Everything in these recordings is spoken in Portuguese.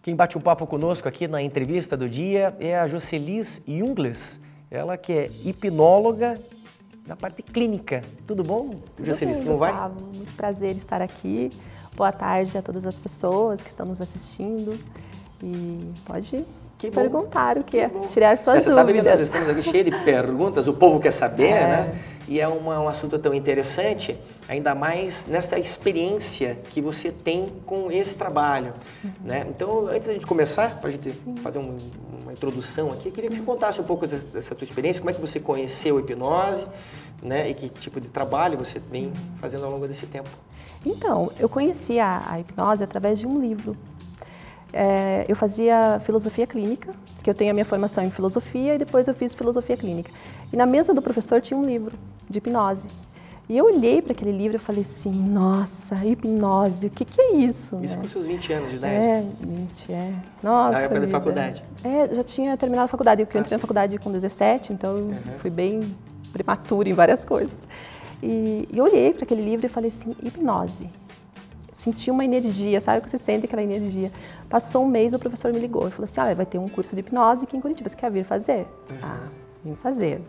Quem bate um papo conosco aqui na entrevista do dia é a Jocelis Jungles, ela que é hipnóloga na parte clínica. Tudo bom, Jocelis? Como vai? Muito prazer estar aqui. Boa tarde a todas as pessoas que estão nos assistindo. E pode perguntar o que é, tirar suas dúvidas. Você sabe que nós estamos aqui cheios de perguntas, o povo quer saber, né? E é um assunto tão interessante, ainda mais nessa experiência que você tem com esse trabalho, né? Então, antes da gente começar, para a gente fazer uma introdução aqui, eu queria que você contasse um pouco dessa tua experiência, como é que você conheceu a hipnose, né? E que tipo de trabalho você vem fazendo ao longo desse tempo. Então, eu conheci a hipnose através de um livro. Eu fazia filosofia clínica, que eu tenho a minha formação em filosofia e depois eu fiz filosofia clínica. E na mesa do professor tinha um livro de hipnose. E eu olhei para aquele livro e falei assim, nossa, hipnose, o que é isso? Isso com seus 20 anos de idade? 20. Nossa, na época da faculdade? Já tinha terminado a faculdade, porque eu entrei na faculdade com 17, então eu fui bem prematura em várias coisas. E eu olhei para aquele livro e falei assim, hipnose. Senti uma energia, sabe que você sente aquela energia? Passou um mês, o professor me ligou e falou assim, olha, vai ter um curso de hipnose aqui em Curitiba, você quer vir fazer? Vim fazer.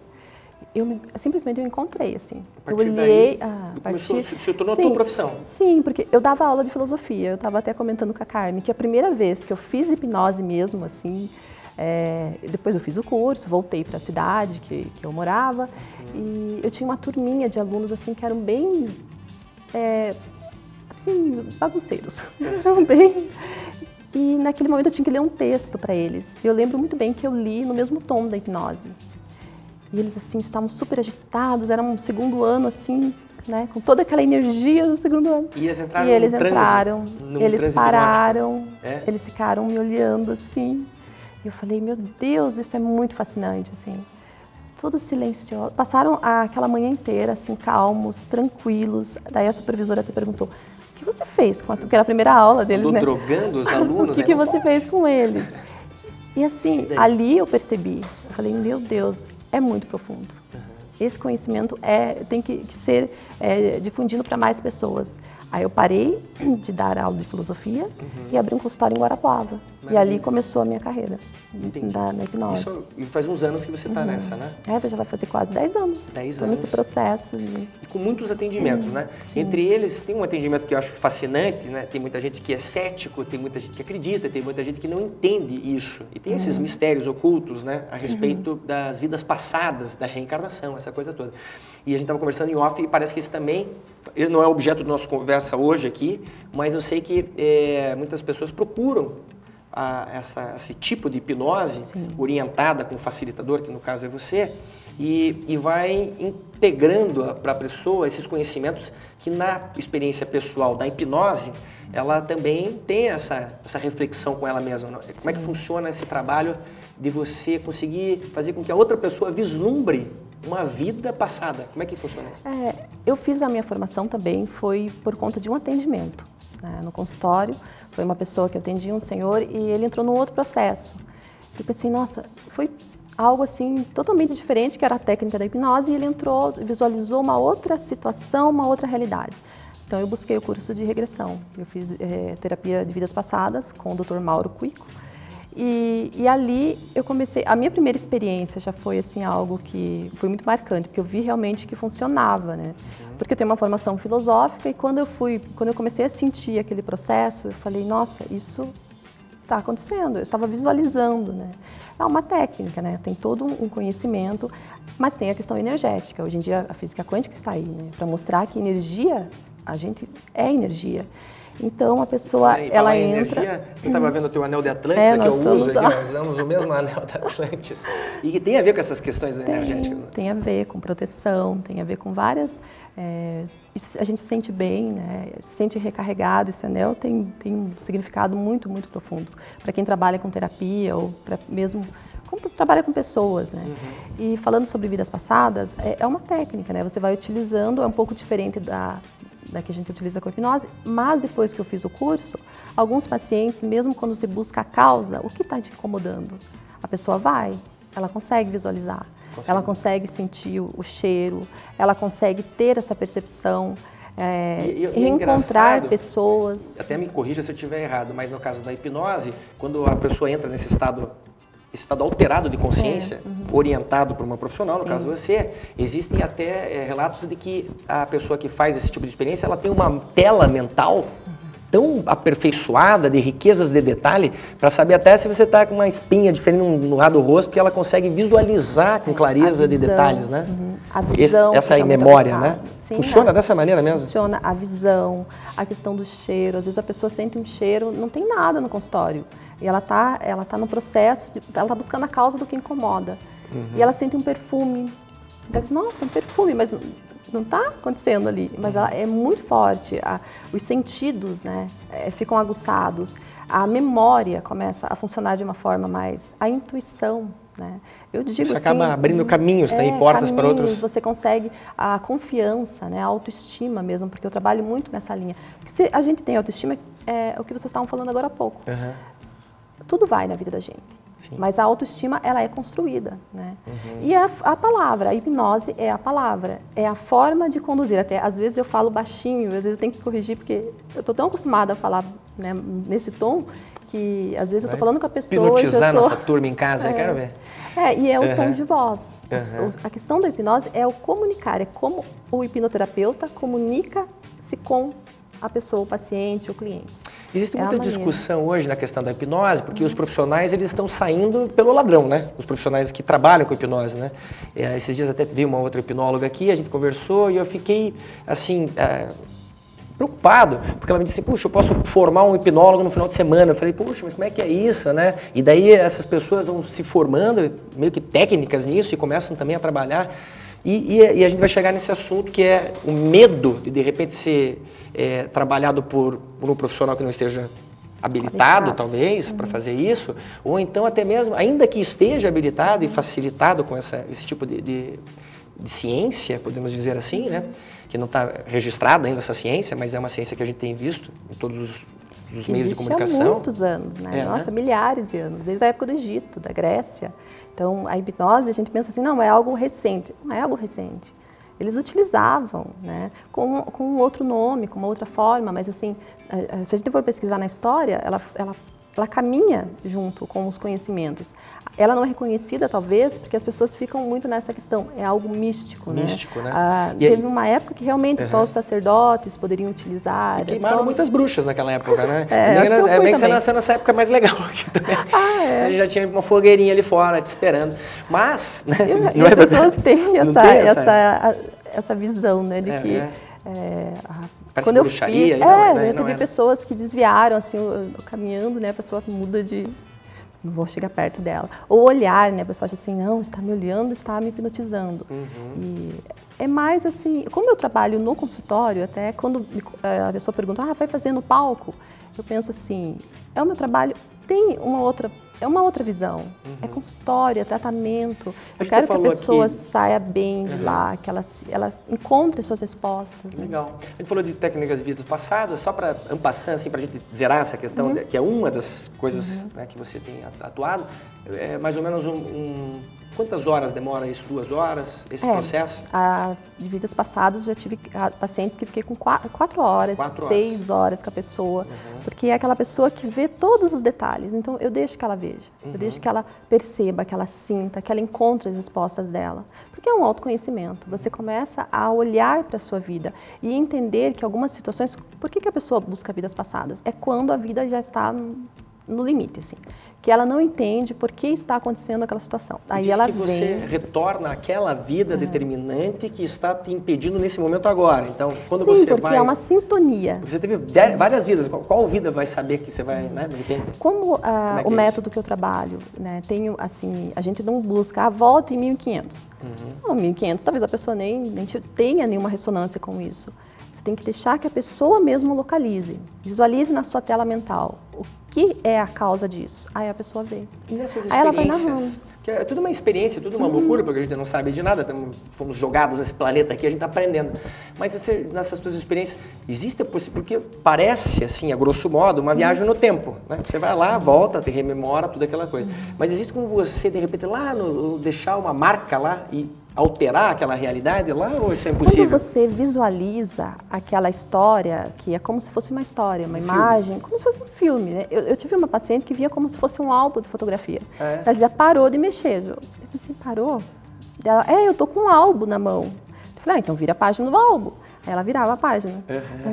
Simplesmente eu encontrei, assim. Eu olhei... Se tornou a tua profissão? Sim, porque eu dava aula de filosofia, eu estava até comentando com a Carmen, que a primeira vez que eu fiz hipnose mesmo, assim, depois eu fiz o curso, voltei para a cidade que eu morava, e eu tinha uma turminha de alunos, assim, que eram bem... assim, bagunceiros. Bem... E naquele momento eu tinha que ler um texto para eles. E eu lembro muito bem que eu li no mesmo tom da hipnose. E eles, assim, estavam super agitados, era um segundo ano, assim, né? Com toda aquela energia do segundo ano. E eles entraram eles pararam, eles ficaram me olhando, assim. E eu falei, meu Deus, isso é muito fascinante, assim. Tudo silencioso. Passaram aquela manhã inteira, assim, calmos, tranquilos. Daí a supervisora até perguntou, o que você fez com porque era a primeira aula deles, né? Drogando os alunos, o que você fez com eles? E assim, ali eu percebi, eu falei, meu Deus, é muito profundo. Esse conhecimento tem que ser difundido para mais pessoas. Aí eu parei de dar aula de filosofia e abri um consultório em Guarapuava. E ali começou a minha carreira na hipnose. E faz uns anos que você está nessa, né? Já vai fazer quase 10 anos. 10 anos. Estou nesse processo. E com muitos atendimentos, né? Sim. Entre eles, tem um atendimento que eu acho fascinante, né? Tem muita gente que é cético, tem muita gente que acredita, tem muita gente que não entende isso. E tem esses mistérios ocultos, né? A respeito das vidas passadas, da reencarnação, essa coisa toda. E a gente estava conversando em off e parece que isso também, ele não é objeto da nossa conversa hoje aqui, mas eu sei que muitas pessoas procuram esse tipo de hipnose orientada com facilitador, que no caso é você, e vai integrando para a pessoa esses conhecimentos que na experiência pessoal da hipnose, ela também tem essa reflexão com ela mesma. Como é que funciona esse trabalho de você conseguir fazer com que a outra pessoa vislumbre uma vida passada? Como é que funciona isso? Eu fiz a minha formação também, foi por conta de um atendimento, né, no consultório. Foi uma pessoa que eu atendia, um senhor, e ele entrou num outro processo. Eu pensei, nossa, foi algo assim totalmente diferente, que era a técnica da hipnose, e ele entrou, visualizou uma outra situação, uma outra realidade. Então eu busquei o curso de regressão. Eu fiz terapia de vidas passadas com o Dr. Mauro Cuico. E ali eu comecei, a minha primeira experiência já foi assim algo que foi muito marcante, porque eu vi realmente que funcionava, né? Porque eu tenho uma formação filosófica e quando eu comecei a sentir aquele processo, eu falei, nossa, isso está acontecendo, eu estava visualizando, né? É uma técnica, né? Tem todo um conhecimento, mas tem a questão energética. Hoje em dia a física quântica está aí, né? Para mostrar que energia, a gente é energia. Então a pessoa, ela entra... Energia, eu estava vendo o teu anel de Atlantis, que eu uso aqui, nós usamos o mesmo anel de Atlantis. E que tem a ver com essas questões energéticas. Né? Tem a ver com proteção, tem a ver com várias... a gente se sente bem, né? Se sente recarregado. Esse anel tem um significado muito, muito profundo. Para quem trabalha com terapia ou mesmo... trabalha com pessoas, né? E falando sobre vidas passadas, é uma técnica, né? Você vai utilizando, é um pouco diferente da que a gente utiliza com a hipnose, mas depois que eu fiz o curso, alguns pacientes, mesmo quando você busca a causa, o que está te incomodando? A pessoa ela consegue visualizar, ela consegue sentir o cheiro, ela consegue ter essa percepção, reencontrar pessoas. Até me corrija se eu estiver errado, mas no caso da hipnose, quando a pessoa entra nesse estado alterado de consciência, orientado por uma profissional, no caso você, existem até relatos de que a pessoa que faz esse tipo de experiência, ela tem uma tela mental tão aperfeiçoada, de riquezas de detalhe, para saber até se você está com uma espinha diferente no lado do rosto, porque ela consegue visualizar com clareza de detalhes, né? A visão. Essa é memória, né? Sim, funciona dessa maneira mesmo? Funciona a visão, a questão do cheiro. Às vezes a pessoa sente um cheiro, não tem nada no consultório. E ela tá no processo, ela está buscando a causa do que incomoda. E ela sente um perfume. Ela diz, nossa, um perfume, mas não está acontecendo ali. Mas ela é muito forte. Os sentidos, né, ficam aguçados. A memória começa a funcionar de uma forma mais... A intuição, né? Eu digo você assim, acaba abrindo caminhos, tem portas para outros... Você consegue a confiança, né, a autoestima mesmo, porque eu trabalho muito nessa linha. Porque se a gente tem autoestima, é o que vocês estavam falando agora há pouco. Tudo vai na vida da gente. Sim. Mas a autoestima, ela é construída, né? E a palavra, a hipnose é a palavra, é a forma de conduzir. Até às vezes eu falo baixinho, às vezes eu tenho que corrigir, porque eu estou tão acostumada a falar, né, nesse tom, que às vezes eu estou falando com a pessoa... Hipnotizar nossa turma em casa, eu quero ver. E é o tom de voz. A questão da hipnose é o comunicar, é como o hipnoterapeuta comunica-se com a pessoa, o paciente, o cliente. Existe muita discussão hoje na questão da hipnose, porque os profissionais eles estão saindo pelo ladrão, né? Os profissionais que trabalham com hipnose, né? Esses dias até veio uma outra hipnóloga aqui, a gente conversou e eu fiquei, assim, preocupado, porque ela me disse, puxa, eu posso formar um hipnólogo no final de semana. Eu falei, puxa, mas como é que é isso, né? E daí essas pessoas vão se formando, meio que técnicas nisso, e começam também a trabalhar. E a gente vai chegar nesse assunto que é o medo de repente ser trabalhado por um profissional que não esteja habilitado, talvez, para fazer isso, ou então até mesmo, ainda que esteja habilitado e facilitado com esse tipo de ciência, podemos dizer assim, né? Que não está registrada ainda essa ciência, mas é uma ciência que a gente tem visto em todos os meios de comunicação. Há muitos anos, né? Nossa, milhares de anos, desde a época do Egito, da Grécia. Então, a hipnose, a gente pensa assim, não, é algo recente. Não é algo recente. Eles utilizavam, né, com outro nome, com uma outra forma, mas assim, se a gente for pesquisar na história, ela caminha junto com os conhecimentos. Ela não é reconhecida, talvez, porque as pessoas ficam muito nessa questão, é algo místico, né? Místico, né? Teve uma época que realmente só os sacerdotes poderiam utilizar. E queimaram muitas bruxas naquela época, né? Bem que você nasceu nessa época mais legal aqui também. A gente já tinha uma fogueirinha ali fora, te esperando. Mas... Né? E as pessoas têm essa visão, né, de que... Quando eu fiz, eu teve pessoas que desviaram, assim, caminhando, né, a pessoa muda de... Não vou chegar perto dela. Ou olhar, né, a pessoa acha assim, não, está me olhando, está me hipnotizando. E é mais assim, como eu trabalho no consultório, até quando a pessoa pergunta, vai fazer no palco? Eu penso assim, é o meu trabalho, tem uma outra visão. É consultório, é tratamento. Eu quero que a pessoa saia bem de lá, que ela encontre suas respostas. Né? Legal. A gente falou de técnicas de vidas passadas, só para ampassar, assim, para a gente zerar essa questão, que é uma das coisas né, que você tem atuado. É mais ou menos quantas horas demora isso? 2 horas, esse processo? De vidas passadas, já tive pacientes que fiquei com 4 horas, 6 horas com a pessoa, porque é aquela pessoa que vê todos os detalhes, então eu deixo que ela veja, eu deixo que ela perceba, que ela sinta, que ela encontre as respostas dela, porque é um autoconhecimento, você começa a olhar para a sua vida e entender que algumas situações, por que a pessoa busca vidas passadas? É quando a vida já está no limite, assim, que ela não entende por que está acontecendo aquela situação. Aí ela que você retorna àquela vida determinante que está te impedindo nesse momento agora. Então, quando você vai... Sim, porque é uma sintonia. Você teve várias vidas. Qual vida vai saber que você vai, né, de repente? Como o método que eu trabalho, né, tenho, assim, a gente não busca a volta em 1500. Não, 1500, talvez a pessoa nem tenha nenhuma ressonância com isso. Você tem que deixar que a pessoa mesmo localize, visualize na sua tela mental o que é a causa disso. Aí a pessoa vê. E nessas experiências, aí ela vai narrando. Que é tudo uma experiência, tudo uma loucura, porque a gente não sabe de nada, fomos jogados nesse planeta aqui, a gente está aprendendo. Mas você, nessas suas experiências, existe a possibilidade, porque parece, assim, a grosso modo, uma viagem no tempo, né? Você vai lá, volta, te rememora, tudo aquela coisa. Mas existe como você, de repente, lá deixar uma marca lá e alterar aquela realidade lá ou isso é impossível? Quando você visualiza aquela história, que é como se fosse uma história, uma imagem, como se fosse um filme, né? Eu tive uma paciente que via como se fosse um álbum de fotografia. Ela dizia, parou de mexer. Eu disse, parou? Ela, eu tô com um álbum na mão. Eu falei, então vira a página do álbum. Aí ela virava a página.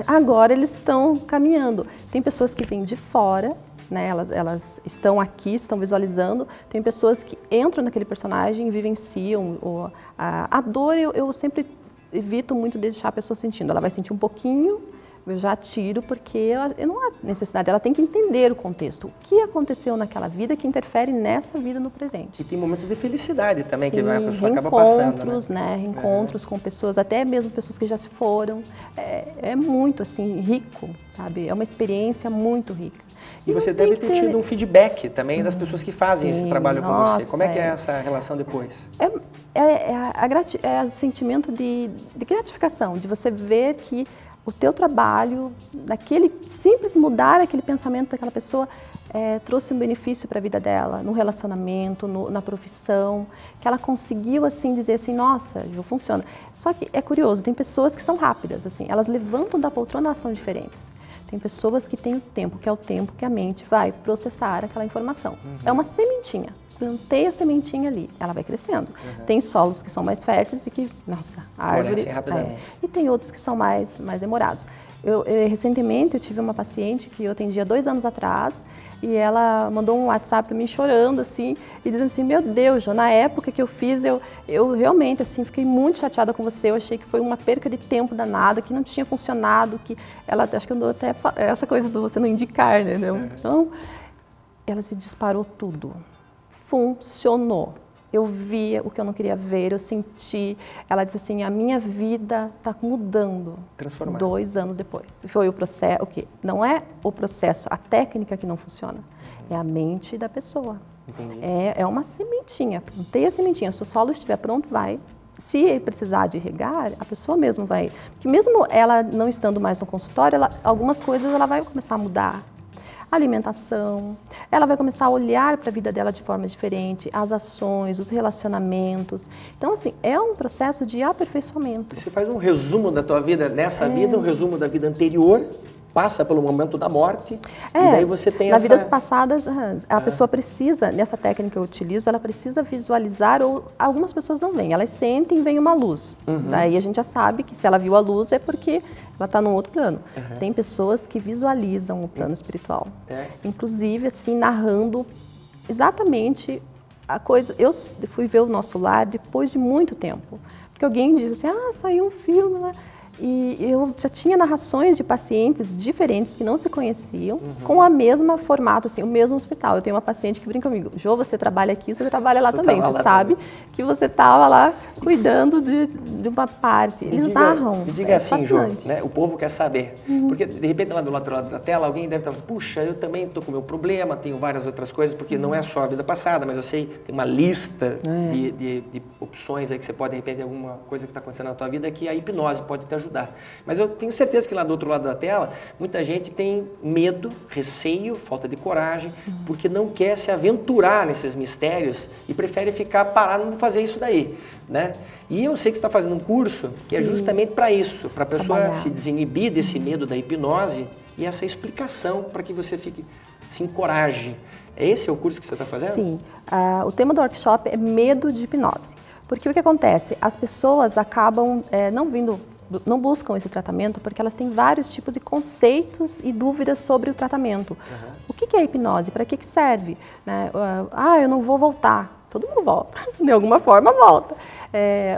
Agora eles estão caminhando. Tem pessoas que vêm de fora, né? Elas estão aqui, estão visualizando. Tem pessoas que entram naquele personagem e vivenciam. A dor eu sempre evito muito deixar a pessoa sentindo. Ela vai sentir um pouquinho, eu já tiro, porque não há necessidade. Ela tem que entender o contexto. O que aconteceu naquela vida que interfere nessa vida no presente. E tem momentos de felicidade também, que a pessoa acaba passando, né? Reencontros com pessoas, até mesmo pessoas que já se foram. É muito, assim, rico, sabe? É uma experiência muito rica. E você deve ter tido um feedback também das pessoas que fazem esse trabalho com você. Como é que é essa relação depois? É o sentimento de gratificação, de você ver que o teu trabalho, naquele simples mudar aquele pensamento daquela pessoa, trouxe um benefício para a vida dela, no relacionamento, na profissão, que ela conseguiu assim dizer assim, nossa, funciona. Só que é curioso, tem pessoas que são rápidas, assim, elas levantam da poltrona, são diferentes. Tem pessoas que têm o tempo, que é o tempo que a mente vai processar aquela informação. É uma sementinha. Plantei a sementinha ali, ela vai crescendo. Tem solos que são mais férteis e que, nossa, a árvore... E tem outros que são mais demorados. Recentemente eu tive uma paciente que eu atendi há 2 anos atrás e ela mandou um WhatsApp para mim chorando assim e dizendo assim, meu Deus, Jo, na época que eu fiz, eu realmente assim, fiquei muito chateada com você, eu achei que foi uma perca de tempo danada, que não tinha funcionado, que ela, acho que andou até essa coisa do você não indicar, né? Então, ela se disparou tudo. Funcionou. Eu via o que eu não queria ver, eu senti. Ela disse assim, a minha vida está mudando. Transformada. 2 anos depois. Foi o processo, o quê? Não é o processo, a técnica que não funciona. É a mente da pessoa. Entendi. É uma sementinha. Plantei a sementinha. Se o solo estiver pronto, vai. Se precisar de regar, a pessoa mesmo vai. Porque mesmo ela não estando mais no consultório, algumas coisas ela vai começar a mudar. Alimentação, ela vai começar a olhar para a vida dela de forma diferente, as ações, os relacionamentos. Então, assim, é um processo de aperfeiçoamento. Você faz um resumo da tua vida nessa vida, um resumo da vida anterior, passa pelo momento da morte, e daí você tem nas vidas passadas, a pessoa precisa, nessa técnica que eu utilizo, ela precisa visualizar, ou algumas pessoas não veem, elas sentem e vem uma luz. Daí a gente já sabe que se ela viu a luz é porque ela está num outro plano. Tem pessoas que visualizam o plano espiritual. Inclusive, assim, narrando exatamente a coisa. Eu fui ver o Nosso Lar depois de muito tempo. Porque alguém diz assim, saiu um filme lá. E eu já tinha narrações de pacientes diferentes que não se conheciam, com a mesma formato, assim, o mesmo hospital. Eu tenho uma paciente que brinca comigo, Jo, você trabalha aqui, você trabalha lá também. Você sabe que você estava lá cuidando de uma parte. Eles narram. Me diga assim, Jo, né? O povo quer saber. Porque, de repente, lá do outro lado da tela, alguém deve estar falando, puxa, eu também estou com o meu problema, tenho várias outras coisas, porque não é só a vida passada, mas eu sei, tem uma lista de opções aí que você pode, de repente, alguma coisa que está acontecendo na tua vida que a hipnose pode te ajudar. Mas eu tenho certeza que lá do outro lado da tela, muita gente tem medo, receio, falta de coragem, porque não quer se aventurar nesses mistérios e prefere ficar parado e não fazer isso daí, né? E eu sei que você está fazendo um curso que é justamente para isso, para a pessoa se desinibir desse medo da hipnose e essa explicação para que você se encoraje. Esse é o curso que você está fazendo? Sim. O tema do workshop é medo de hipnose. Porque o que acontece? As pessoas acabam não buscam esse tratamento porque elas têm vários tipos de conceitos e dúvidas sobre o tratamento. O que é a hipnose? Para que serve? Né? Eu não vou voltar. Todo mundo volta, de alguma forma volta.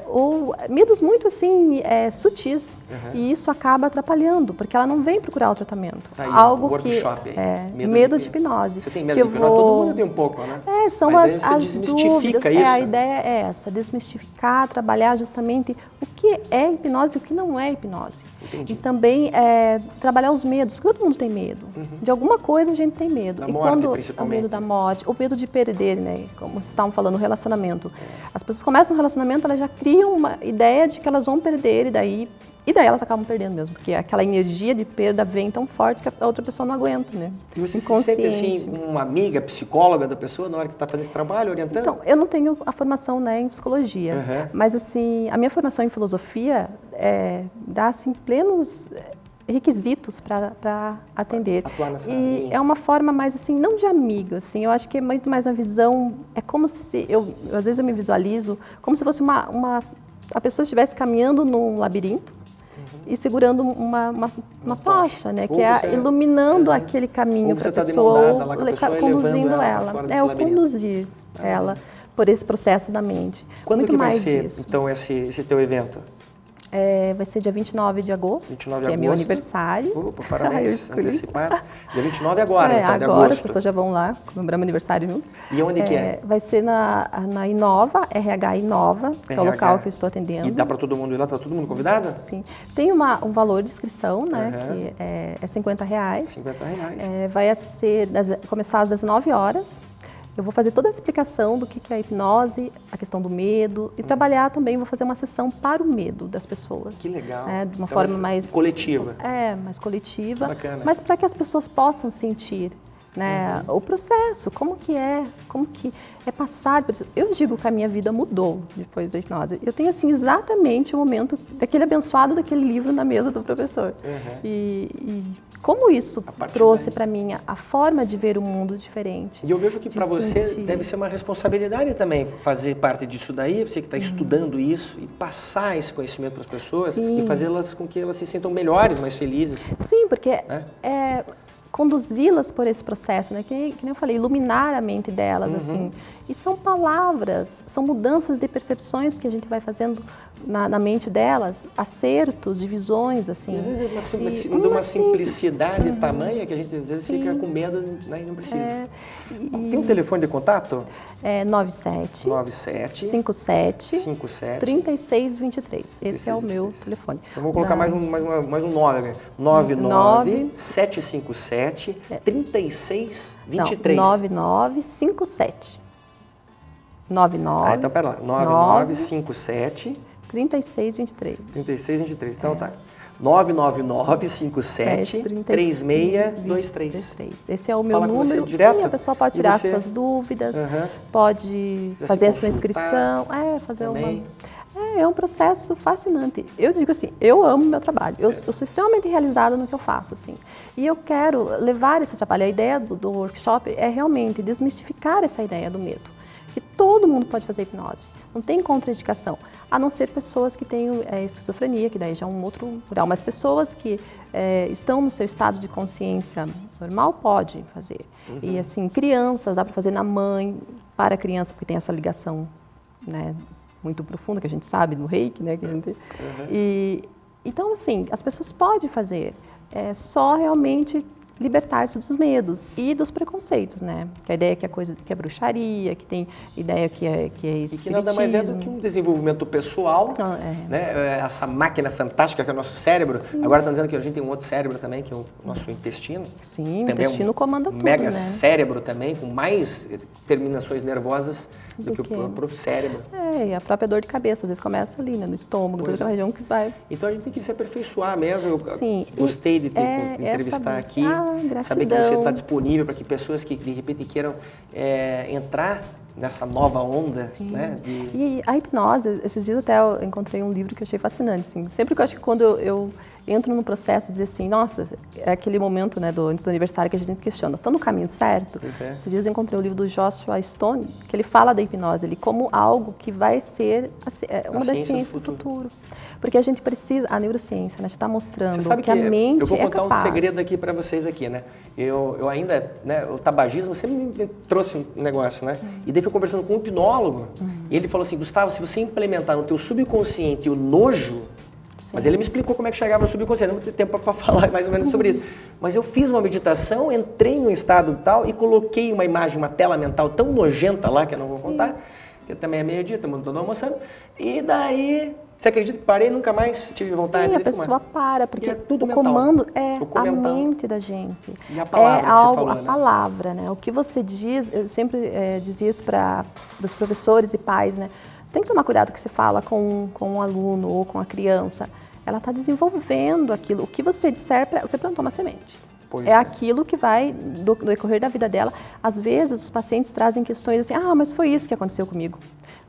Ou medos muito assim, sutis. E isso acaba atrapalhando, porque ela não vem procurar o tratamento. Tá aí, algo workshop, que medo de hipnose. Você tem medo de hipnose? Todo mundo tem um pouco, né? São mas as dúvidas. Isso. A ideia é essa, desmistificar, trabalhar justamente o que é hipnose e o que não é hipnose. Entendi. E também trabalhar os medos, porque todo mundo tem medo. De alguma coisa a gente tem medo. Da morte, principalmente. O medo da morte, o medo de perder, né? Como vocês estavam falando, o relacionamento. As pessoas começam um relacionamento, elas já criam uma ideia de que elas vão perder e daí E daí elas acabam perdendo mesmo, porque aquela energia de perda vem tão forte que a outra pessoa não aguenta, né? E você se sente assim, uma amiga, psicóloga da pessoa na hora que está fazendo esse trabalho, orientando? Então, eu não tenho a formação, né, em psicologia, mas assim, a minha formação em filosofia dá assim, plenos requisitos para atender. Atuar nessa e linha. é uma forma mais assim, não de amigo, assim, eu acho que é muito mais a visão, é como se, às vezes eu me visualizo como se fosse a pessoa estivesse caminhando num labirinto, e segurando uma tocha, né? Que é iluminando aquele caminho para a pessoa, conduzindo ela. É o conduzir ela por esse processo da mente. Quando muito que vai mais ser, isso. então, esse teu evento? Vai ser dia 29 de agosto, que é meu aniversário. Opa, parabéns, antecipado. Dia 29 agora, então, de agora agosto. as pessoas já vão lá comemorar meu aniversário junto. E onde que é? Vai ser na Inova, RH Inova, que é o local que eu estou atendendo. E dá para todo mundo ir lá? Está todo mundo convidado? Sim. Tem um valor de inscrição, né, que é R$50. R$50. Vai começar às 19 horas. Eu vou fazer toda a explicação do que é a hipnose, a questão do medo e trabalhar também, vou fazer uma sessão para o medo das pessoas. Que legal. De uma forma mais... coletiva. Mais coletiva. Que bacana. Mas para que as pessoas possam sentir, né, o processo, como que é passar por isso. Eu digo que a minha vida mudou depois da hipnose. Eu tenho, assim, exatamente o momento daquele abençoado daquele livro na mesa do professor. E como isso trouxe para mim a forma de ver o mundo diferente. E eu vejo que para você deve ser uma responsabilidade também fazer parte disso daí, você que está estudando isso e passar esse conhecimento para as pessoas e fazê-las com que elas se sintam melhores, mais felizes. Sim, porque conduzi-las por esse processo, né? Que nem eu falei, iluminar a mente delas, assim. E são palavras, são mudanças de percepções que a gente vai fazendo na mente delas, acertos, divisões, assim. E às vezes uma simplicidade tamanha que a gente às vezes fica com medo, né, e não precisa. Tem um telefone de contato? 97 57 3623. Esse é o meu telefone. Então vou colocar mais um 9, 99 757 3623. 9957. 99. Então pera lá. 9957 3623. 3623. Então tá. 99957 3623. Esse é o meu número. Direto? Sim, a pessoa pode tirar suas dúvidas, pode fazer a sua inscrição, fazer também. É um processo fascinante. Eu digo assim, eu amo meu trabalho. Eu sou extremamente realizada no que eu faço, assim. E eu quero levar esse trabalho. A ideia do workshop é realmente desmistificar essa ideia do medo. Que todo mundo pode fazer hipnose. Não tem contraindicação, a não ser pessoas que têm esquizofrenia, que daí já é um outro grau, mas pessoas que estão no seu estado de consciência normal, pode fazer. E assim, crianças, dá para fazer na mãe, para a criança, porque tem essa ligação, né, muito profunda, que a gente sabe, no reiki, né? Que a gente... Então, assim, as pessoas podem fazer, só realmente libertar-se dos medos e dos preconceitos, né? Que a ideia que é bruxaria, que tem ideia que é espiritismo. E que nada mais é do que um desenvolvimento pessoal, né? Essa máquina fantástica que é o nosso cérebro. Sim. Agora estão dizendo que a gente tem um outro cérebro também, que é o nosso intestino. Sim, o intestino comanda tudo, mega né? cérebro também, com mais terminações nervosas do que o próprio cérebro. E a própria dor de cabeça, às vezes começa ali, né? No estômago, toda aquela região que vai... Então a gente tem que se aperfeiçoar mesmo. Eu gostei de te entrevistar aqui. Saber que você está disponível para que pessoas que de repente queiram entrar nessa nova onda, né? E a hipnose, esses dias até eu encontrei um livro que eu achei fascinante, assim. Sempre que eu acho que quando eu entro no processo de dizer assim, nossa, é aquele momento, né, antes do aniversário que a gente questiona, estou no caminho certo? Esses dias eu encontrei o livro do Joshua Stone, que ele fala da hipnose, ele como algo que vai ser uma das ciências do futuro. Porque a gente precisa, a neurociência, né, está mostrando que a mente eu vou contar capaz. Um segredo aqui para vocês aqui, né? Eu ainda, né, o tabagismo sempre me trouxe um negócio, né? E daí fui conversando com um hipnólogo, e ele falou assim, Gustavo, se você implementar no teu subconsciente o nojo, mas ele me explicou como é que chegava no subconsciente, não vou ter tempo para falar mais ou menos sobre isso. Mas eu fiz uma meditação, entrei em um estado tal e coloquei uma imagem, uma tela mental tão nojenta lá, que eu não vou contar, que também é meio-dia, estamos todos almoçando, e daí... Você acredita que parei e nunca mais tive vontade de fumar? Sim, a pessoa para, porque tudo o comando é a mente da gente. E a palavra que você falou, a palavra, né? O que você diz, eu sempre dizia isso para os professores e pais, né? Você tem que tomar cuidado com o que você fala com um aluno ou com a criança. ela está desenvolvendo aquilo. O que você disser, você plantou uma semente. Pois é aquilo que vai, do decorrer da vida dela. Às vezes, os pacientes trazem questões assim, mas foi isso que aconteceu comigo.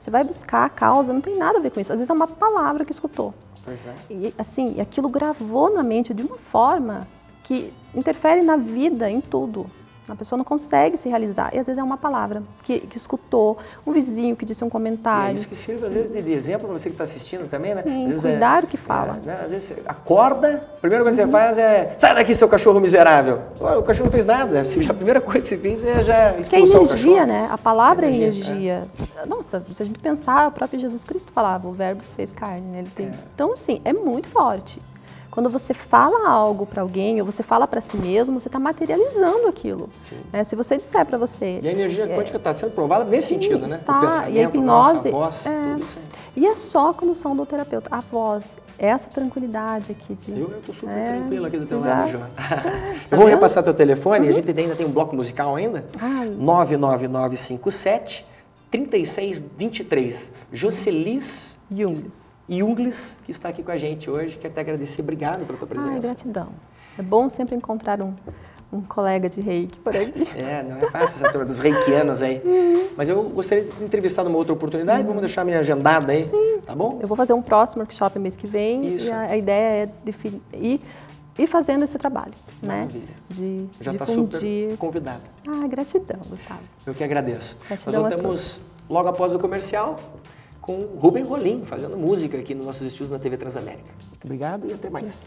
Você vai buscar a causa, não tem nada a ver com isso. Às vezes é uma palavra que escutou. Pois é. E assim, aquilo gravou na mente de uma forma que interfere na vida, em tudo. A pessoa não consegue se realizar. E às vezes é uma palavra que escutou, um vizinho que disse um comentário. E é isso que sirve, às vezes, de exemplo para você que está assistindo também, né? Sim, às vezes cuidar o que fala. Né? Às vezes você acorda, a primeira coisa que você faz é sai daqui, seu cachorro miserável. O cachorro não fez nada. A primeira coisa que você fez é já expulsar o cachorro. Que é energia, né? A palavra é energia. Nossa, se a gente pensar, o próprio Jesus Cristo falava, o verbo se fez carne, né? Ele tem... Então, assim, é muito forte. Quando você fala algo para alguém, ou você fala para si mesmo, você está materializando aquilo. Né? Se você disser para você... E a energia quântica está sendo provada nesse sentido, né? Está. O pensamento, e a hipnose... a voz, tudo isso aí. E é só a condução do terapeuta. A voz, essa tranquilidade aqui de... Eu estou super tranquilo aqui do teu lado, Joana. Tá Eu vou repassar teu telefone, a gente ainda tem um bloco musical ainda. 99957-3623. Jocelis Jungles, que está aqui com a gente hoje. Quero te agradecer. Obrigado pela tua presença. Gratidão. É bom sempre encontrar um colega de reiki por aí. Não é fácil essa turma dos reikianos aí. Mas eu gostaria de entrevistar numa outra oportunidade. Vamos deixar minha agendada aí, tá bom? Eu vou fazer um próximo workshop mês que vem. Isso. E a ideia é ir fazendo esse trabalho, Maravilha. né? Já está super convidada. Gratidão, Gustavo. Eu que agradeço. Gratidão. Nós voltamos logo após o comercial com Rubem Rolim, fazendo música aqui nos nossos estúdios na TV Transamérica. Muito obrigado e até mais.